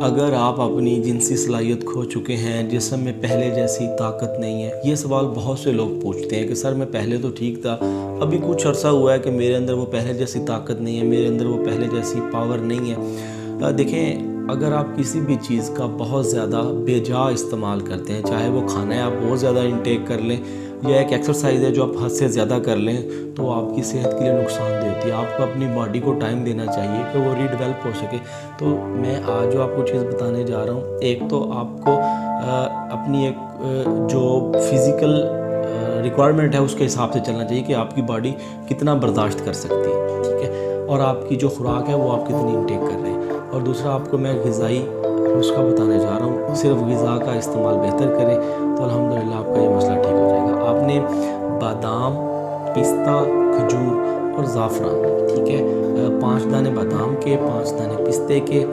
اگر آپ اپنی جنسی صلاحیت کھو چکے ہیں، جسم میں پہلے جیسی طاقت نہیں ہے، یہ سوال بہت سے لوگ پوچھتے ہیں کہ سر میں پہلے تو ٹھیک تھا، ابھی کچھ عرصہ ہوا ہے کہ میرے اندر وہ پہلے جیسی طاقت نہیں ہے، میرے اندر وہ پہلے جیسی پاور نہیں ہے۔ دیکھیں، اگر آپ کسی بھی چیز کا بہت زیادہ بے جا استعمال کرتے ہیں، چاہے وہ کھانا ہے آپ بہت زیادہ انٹیک کر لیں، یا ایک ایکسرسائز ہے جو آپ حد سے زیادہ کر لیں، تو آپ کی صحت کے لیے نقصان دہ ہوتی ہے۔ آپ کو اپنی باڈی کو ٹائم دینا چاہیے کہ وہ ری ڈیولپ ہو سکے۔ تو میں آج جو آپ کو چیز بتانے جا رہا ہوں، ایک تو آپ کو اپنی ایک جو فزیکل ریکوائرمنٹ ہے اس کے حساب سے چلنا چاہیے کہ آپ کی باڈی کتنا برداشت کر سکتی ہے، ٹھیک ہے، اور آپ کی جو خوراک ہے وہ آپ کتنی انٹیک کر رہے ہیں۔ اور دوسرا آپ کو میں غذائی نسخہ بتانے جا رہا ہوں، صرف غذا کا استعمال بہتر کریں تو الحمدللہ آپ کا یہ مسئلہ ٹھیک ہو جائے گا۔ آپ نے بادام، پستہ، کھجور اور زعفران، ٹھیک ہے، 5 دانے بادام کے، 5 دانے پستے کے،